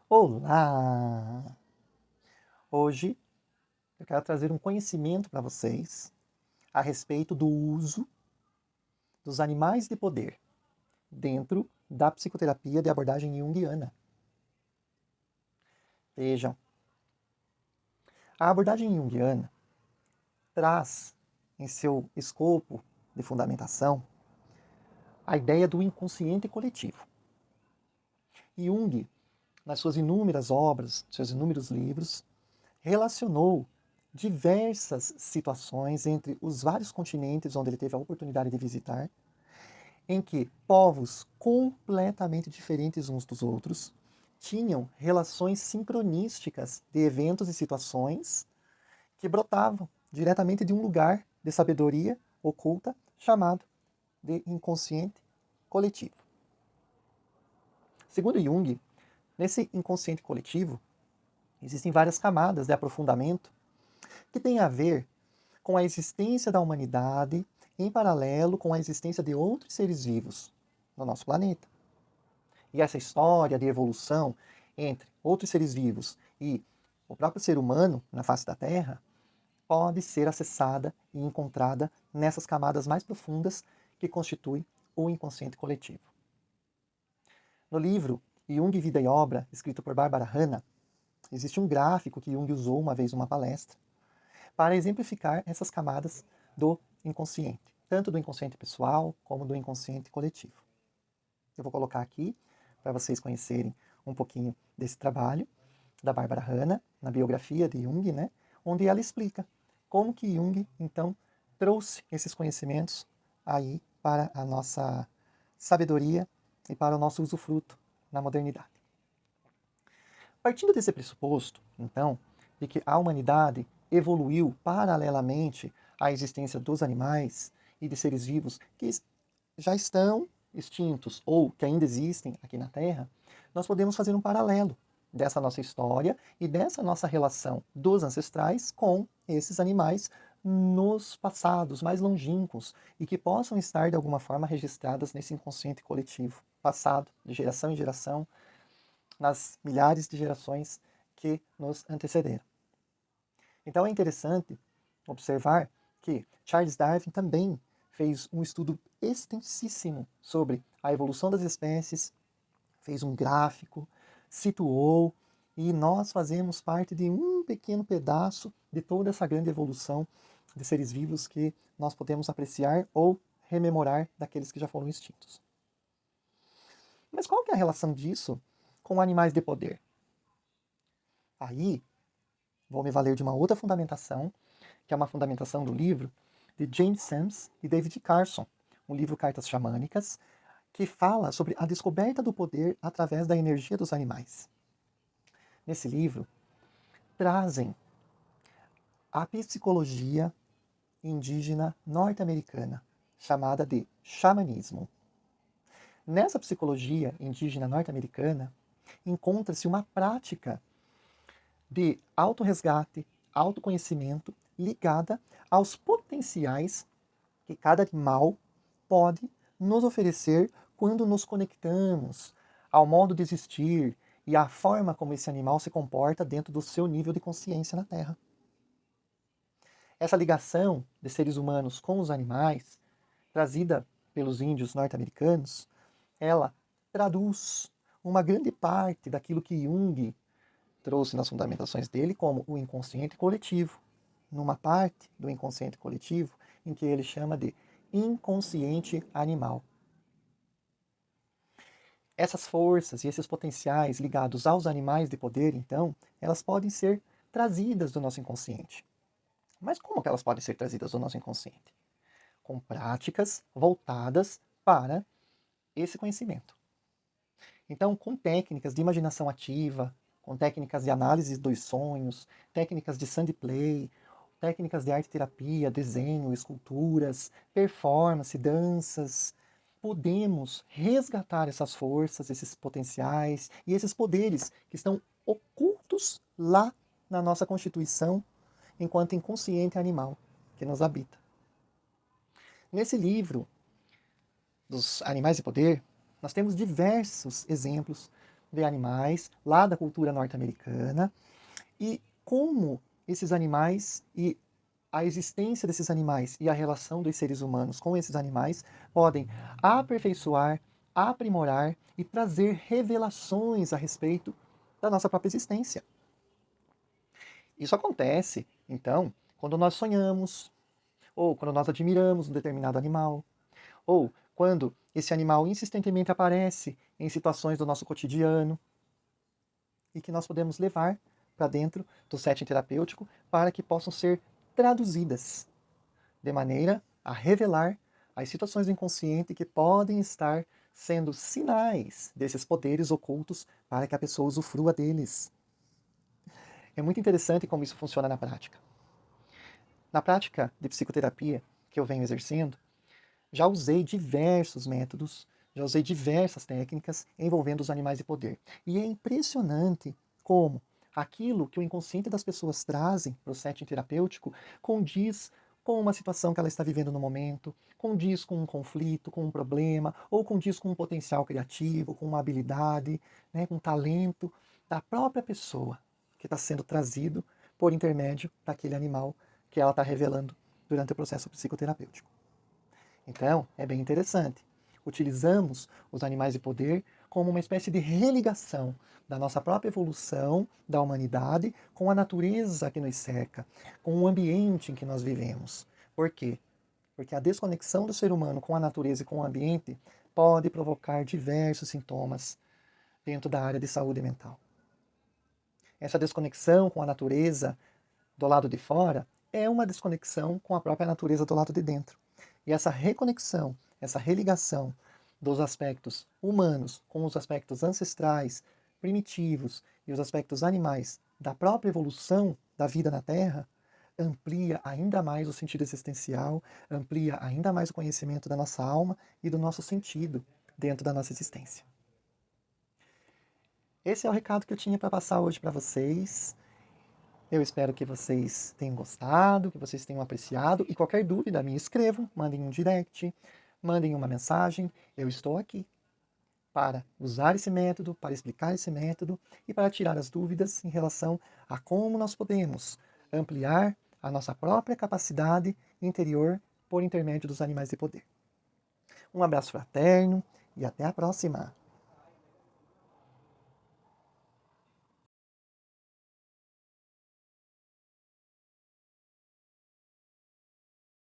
Olá! Hoje eu quero trazer um conhecimento para vocês a respeito do uso dos animais de poder dentro da psicoterapia de abordagem junguiana. Vejam, a abordagem junguiana traz em seu escopo de fundamentação a ideia do inconsciente coletivo. Jung, nas suas inúmeras obras, seus inúmeros livros, relacionou diversas situações entre os vários continentes onde ele teve a oportunidade de visitar, em que povos completamente diferentes uns dos outros tinham relações sincronísticas de eventos e situações que brotavam diretamente de um lugar de sabedoria oculta chamado de inconsciente coletivo. Segundo Jung, nesse inconsciente coletivo existem várias camadas de aprofundamento que têm a ver com a existência da humanidade em paralelo com a existência de outros seres vivos no nosso planeta. E essa história de evolução entre outros seres vivos e o próprio ser humano na face da Terra pode ser acessada e encontrada nessas camadas mais profundas que constituem o inconsciente coletivo. No livro Jung, Vida e Obra, escrito por Barbara Hanna, existe um gráfico que Jung usou uma vez numa palestra para exemplificar essas camadas do inconsciente, tanto do inconsciente pessoal como do inconsciente coletivo. Eu vou colocar aqui para vocês conhecerem um pouquinho desse trabalho da Barbara Hanna, na biografia de Jung, né, onde ela explica como que Jung, então, trouxe esses conhecimentos aí para a nossa sabedoria e para o nosso usufruto na modernidade. Partindo desse pressuposto, então, de que a humanidade evoluiu paralelamente à existência dos animais e de seres vivos que já estão extintos ou que ainda existem aqui na Terra, nós podemos fazer um paralelo dessa nossa história e dessa nossa relação dos ancestrais com esses animais nos passados mais longínquos e que possam estar de alguma forma registradas nesse inconsciente coletivo, passado de geração em geração, nas milhares de gerações que nos antecederam. Então é interessante observar que Charles Darwin também fez um estudo extensíssimo sobre a evolução das espécies, fez um gráfico, situou, e nós fazemos parte de um pequeno pedaço de toda essa grande evolução de seres vivos que nós podemos apreciar ou rememorar daqueles que já foram extintos. Mas qual que é a relação disso com animais de poder? Aí, vou me valer de uma outra fundamentação, que é uma fundamentação do livro de James Sams e David Carson, um livro Cartas Xamânicas, que fala sobre a descoberta do poder através da energia dos animais. Nesse livro, trazem a psicologia indígena norte-americana, chamada de xamanismo. Nessa psicologia indígena norte-americana, encontra-se uma prática de autorresgate, autoconhecimento, ligada aos potenciais que cada animal pode nos oferecer quando nos conectamos ao modo de existir e à forma como esse animal se comporta dentro do seu nível de consciência na Terra. Essa ligação de seres humanos com os animais, trazida pelos índios norte-americanos, ela traduz uma grande parte daquilo que Jung trouxe nas fundamentações dele como o inconsciente coletivo, numa parte do inconsciente coletivo em que ele chama de inconsciente animal. Essas forças e esses potenciais ligados aos animais de poder, então, elas podem ser trazidas do nosso inconsciente. Mas como que elas podem ser trazidas do nosso inconsciente? Com práticas voltadas para esse conhecimento. Então, com técnicas de imaginação ativa, com técnicas de análise dos sonhos, técnicas de sound play, técnicas de arte terapia, desenho, esculturas, performance, danças, podemos resgatar essas forças, esses potenciais e esses poderes que estão ocultos lá na nossa constituição enquanto inconsciente animal que nos habita. Nesse livro dos Animais de Poder, nós temos diversos exemplos de animais lá da cultura norte-americana e como esses animais e a existência desses animais e a relação dos seres humanos com esses animais podem aperfeiçoar, aprimorar e trazer revelações a respeito da nossa própria existência. Isso acontece, então, quando nós sonhamos, ou quando nós admiramos um determinado animal, ou quando esse animal insistentemente aparece em situações do nosso cotidiano e que nós podemos levar para dentro do setting terapêutico para que possam ser traduzidas de maneira a revelar as situações do inconsciente que podem estar sendo sinais desses poderes ocultos para que a pessoa usufrua deles. É muito interessante como isso funciona na prática. Na prática de psicoterapia que eu venho exercendo, já usei diversos métodos, já usei diversas técnicas envolvendo os animais de poder. E é impressionante como aquilo que o inconsciente das pessoas trazem para o setting terapêutico condiz com uma situação que ela está vivendo no momento, condiz com um conflito, com um problema, ou condiz com um potencial criativo, com uma habilidade, né, com um talento da própria pessoa que está sendo trazido por intermédio daquele animal que ela está revelando durante o processo psicoterapêutico. Então, é bem interessante. Utilizamos os animais de poder como uma espécie de religação da nossa própria evolução da humanidade com a natureza que nos cerca, com o ambiente em que nós vivemos. Por quê? Porque a desconexão do ser humano com a natureza e com o ambiente pode provocar diversos sintomas dentro da área de saúde mental. Essa desconexão com a natureza do lado de fora é uma desconexão com a própria natureza do lado de dentro. E essa reconexão, essa religação dos aspectos humanos com os aspectos ancestrais, primitivos e os aspectos animais da própria evolução da vida na Terra, amplia ainda mais o sentido existencial, amplia ainda mais o conhecimento da nossa alma e do nosso sentido dentro da nossa existência. Esse é o recado que eu tinha para passar hoje para vocês. Eu espero que vocês tenham gostado, que vocês tenham apreciado. E qualquer dúvida, me escrevam, mandem um direct, mandem uma mensagem. Eu estou aqui para usar esse método, para explicar esse método e para tirar as dúvidas em relação a como nós podemos ampliar a nossa própria capacidade interior por intermédio dos animais de poder. Um abraço fraterno e até a próxima!